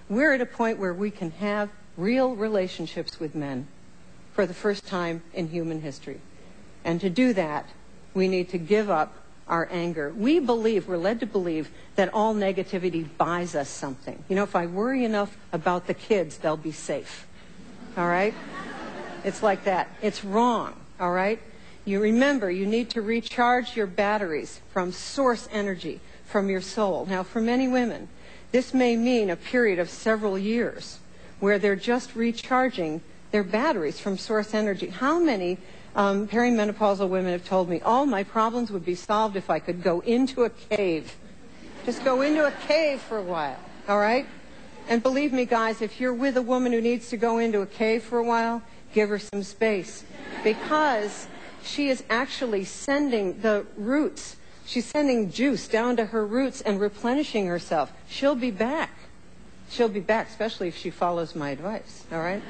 we're at a point where we can have real relationships with men for the first time in human history. And to do that, we need to give up our anger. We're led to believe that all negativity buys us something. You know, if I worry enough about the kids, they'll be safe. All right? It's like that. It's wrong. All right? You remember, you need to recharge your batteries from source energy, from your soul. Now, for many women, this may mean a period of several years where they're just recharging their batteries from source energy. How many perimenopausal women have told me, all my problems would be solved if I could go into a cave. Just go into a cave for a while, all right? And believe me, guys, if you're with a woman who needs to go into a cave for a while, give her some space. Because she is actually sending the roots, she's sending juice down to her roots and replenishing herself. She'll be back. She'll be back, especially if she follows my advice, all right?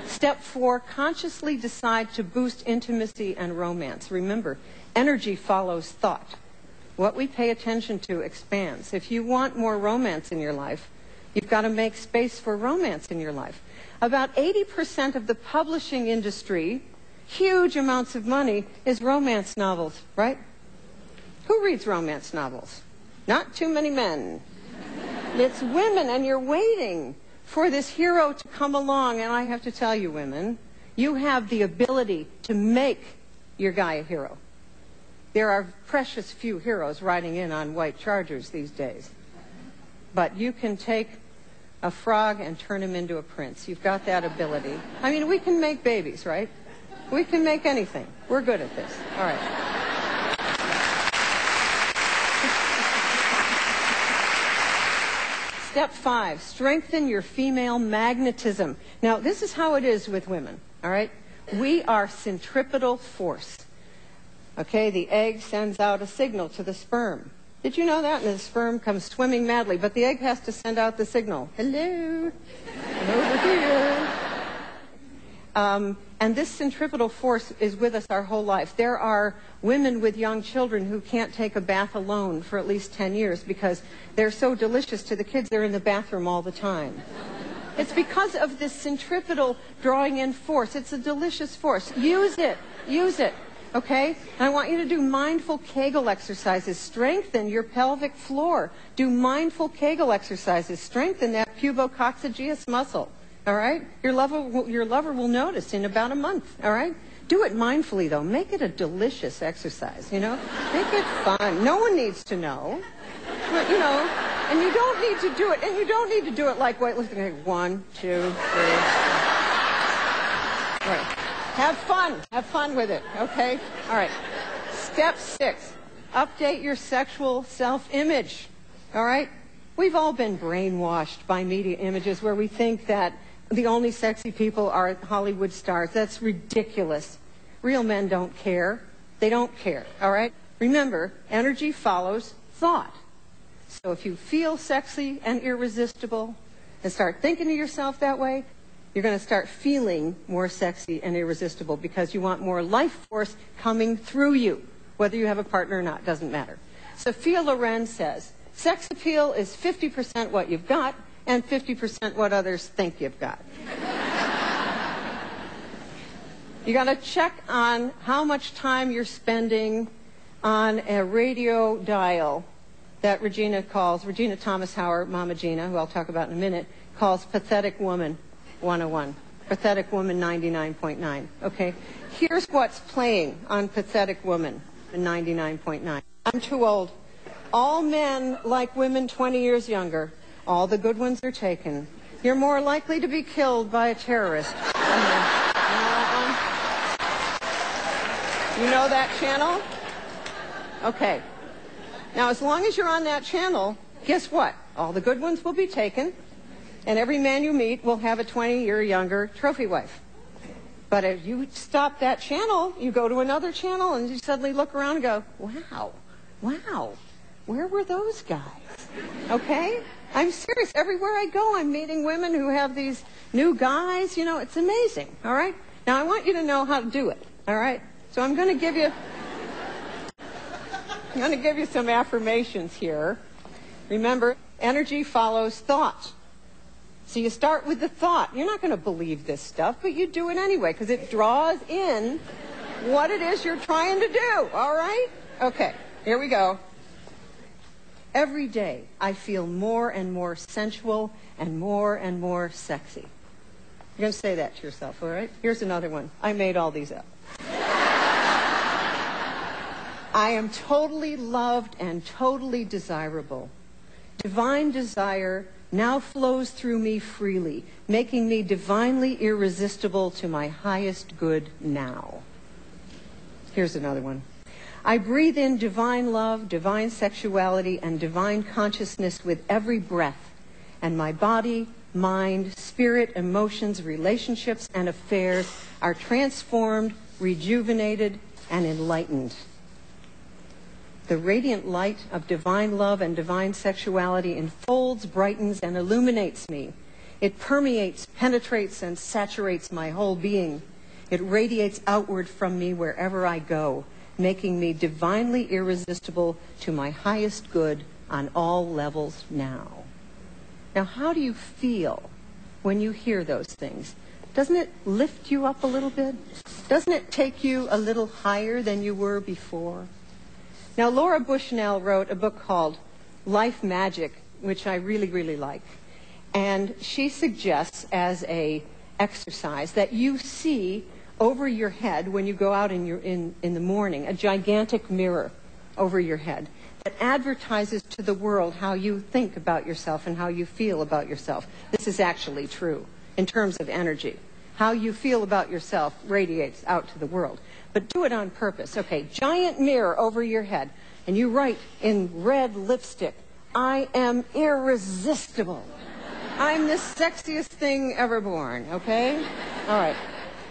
Step 4, consciously decide to boost intimacy and romance. Remember, energy follows thought. What we pay attention to expands. If you want more romance in your life, you've got to make space for romance in your life. About 80% of the publishing industry, huge amounts of money, is romance novels, right? Who reads romance novels? Not too many men. It's women, and you're waiting for this hero to come along. And I have to tell you, women, you have the ability to make your guy a hero. There are precious few heroes riding in on white chargers these days. But you can take a frog and turn him into a prince. You've got that ability. I mean, we can make babies, right? We can make anything. We're good at this. All right. Step 5, strengthen your female magnetism. Now, this is how it is with women, all right? We are centripetal force. Okay, the egg sends out a signal to the sperm. Did you know that? And the sperm comes swimming madly, but the egg has to send out the signal. Hello, I'm over here. And this centripetal force is with us our whole life. There are women with young children who can't take a bath alone for at least 10 years because they're so delicious to the kids, they're in the bathroom all the time. It's because of this centripetal drawing in force. It's a delicious force. Use it. Use it. Okay? And I want you to do mindful Kegel exercises. Strengthen your pelvic floor. Do mindful Kegel exercises. Strengthen that pubococcygeus muscle. All right? Your lover will notice in about a month. All right? Do it mindfully, though. Make it a delicious exercise, you know? Make it fun. No one needs to know. But, you know, and you don't need to do it. And you don't need to do it like weightlifting. Like 1, 2, 3. All right. Have fun. Have fun with it, okay? All right. Step 6, update your sexual self-image. All right? We've all been brainwashed by media images where we think that the only sexy people are Hollywood stars. That's ridiculous. Real men don't care. They don't care, all right? Remember, energy follows thought. So if you feel sexy and irresistible and start thinking of yourself that way, you're going to start feeling more sexy and irresistible because you want more life force coming through you. Whether you have a partner or not, doesn't matter. Sophia Loren says, sex appeal is 50% what you've got and 50% what others think you've got. You got to check on how much time you're spending on a radio dial that Regina Thomas Howard, Mama Gina, who I'll talk about in a minute, calls Pathetic Woman 101. Pathetic Woman 99.9. Okay? Here's what's playing on Pathetic Woman 99.9. I'm too old. All men like women 20 years younger. All the good ones are taken. You're more likely to be killed by a terrorist. You know that channel? Okay. Now, as long as you're on that channel, guess what? All the good ones will be taken, and every man you meet will have a 20-year younger trophy wife. But if you stop that channel, you go to another channel, and you suddenly look around and go, wow, where were those guys? Okay? I'm serious. Everywhere I go, I'm meeting women who have these new guys. You know, it's amazing. All right? Now, I want you to know how to do it. All right? So I'm going to give you some affirmations here. Remember, energy follows thought. So you start with the thought. You're not going to believe this stuff, but you do it anyway because it draws in what it is you're trying to do, all right? Okay, here we go. Every day I feel more and more sensual and more sexy. You're going to say that to yourself, all right? Here's another one. I made all these up. I am totally loved and totally desirable. Divine desire now flows through me freely, making me divinely irresistible to my highest good now. Here's another one. I breathe in divine love, divine sexuality, and divine consciousness with every breath, and my body, mind, spirit, emotions, relationships, and affairs are transformed, rejuvenated, and enlightened. The radiant light of divine love and divine sexuality enfolds, brightens, and illuminates me. It permeates, penetrates, and saturates my whole being. It radiates outward from me wherever I go, making me divinely irresistible to my highest good on all levels now. Now, how do you feel when you hear those things? Doesn't it lift you up a little bit? Doesn't it take you a little higher than you were before? Now, Laura Bushnell wrote a book called Life Magic, which I really, really like. And she suggests as a exercise that you see over your head when you go out in the morning, a gigantic mirror over your head that advertises to the world how you think about yourself and how you feel about yourself. This is actually true in terms of energy. How you feel about yourself radiates out to the world. But do it on purpose. Okay, giant mirror over your head, and you write in red lipstick, I am irresistible. I'm the sexiest thing ever born, okay? All right.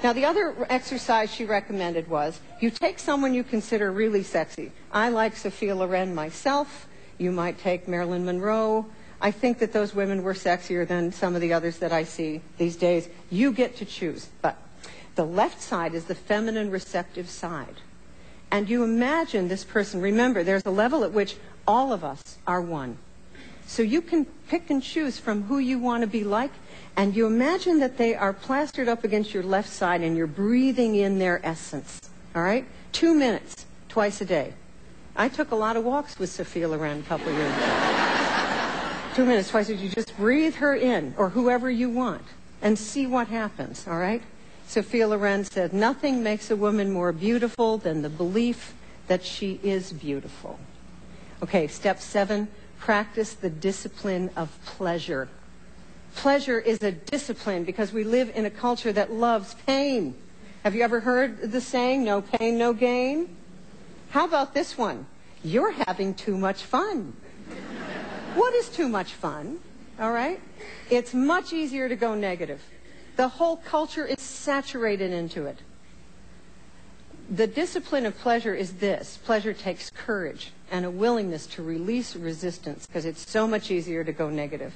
Now, the other exercise she recommended was you take someone you consider really sexy. I like Sophia Loren myself. You might take Marilyn Monroe. I think that those women were sexier than some of the others that I see these days. You get to choose. But the left side is the feminine receptive side. And you imagine this person. Remember, there's a level at which all of us are one. So you can pick and choose from who you want to be like, and you imagine that they are plastered up against your left side and you're breathing in their essence. All right? 2 minutes, twice a day. I took a lot of walks with Sophia Loren a couple of years ago. 2 minutes, twice a day. You just breathe her in, or whoever you want, and see what happens, all right? Sophia Loren said, nothing makes a woman more beautiful than the belief that she is beautiful. Okay, step 7, practice the discipline of pleasure. Pleasure is a discipline because we live in a culture that loves pain. Have you ever heard the saying, no pain, no gain? How about this one? You're having too much fun. What is too much fun? All right? It's much easier to go negative. The whole culture is saturated into it. The discipline of pleasure is this. Pleasure takes courage and a willingness to release resistance because it's so much easier to go negative.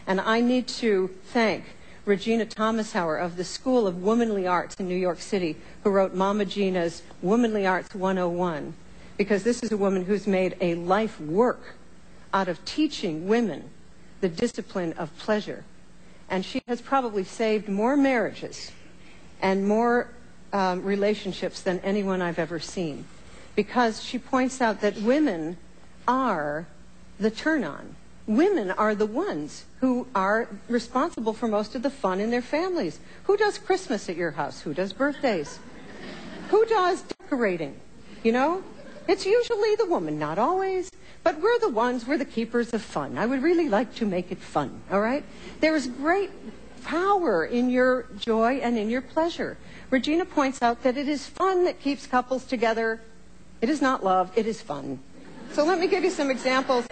And I need to thank Regina Thomashauer of the School of Womanly Arts in New York City, who wrote Mama Gina's Womanly Arts 101, because this is a woman who's made a life work out of teaching women the discipline of pleasure. And she has probably saved more marriages and more relationships than anyone I've ever seen, because she points out that women are the turn-on. Women are the ones who are responsible for most of the fun in their families. Who does Christmas at your house? Who does birthdays? Who does decorating? You know? It's usually the woman, not always, but we're the keepers of fun. I would really like to make it fun, all right? There is great power in your joy and in your pleasure. Regina points out that it is fun that keeps couples together. It is not love, it is fun. So let me give you some examples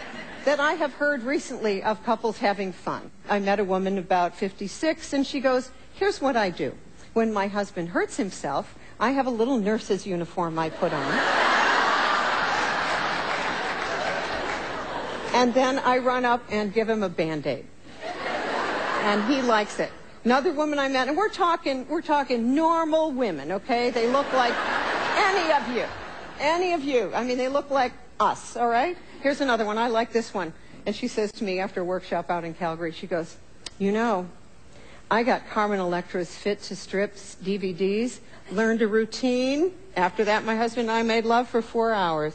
that I have heard recently of couples having fun. I met a woman about 56, and she goes, here's what I do. When my husband hurts himself, I have a little nurse's uniform I put on. And then I run up and give him a Band-Aid. And he likes it. Another woman I met, and we're talking normal women, okay? They look like any of you. Any of you. I mean, they look like us, all right? Here's another one. I like this one. And she says to me after a workshop out in Calgary, she goes, You know, I got Carmen Electra's Fit to Strips DVDs, learned a routine. After that, my husband and I made love for 4 hours.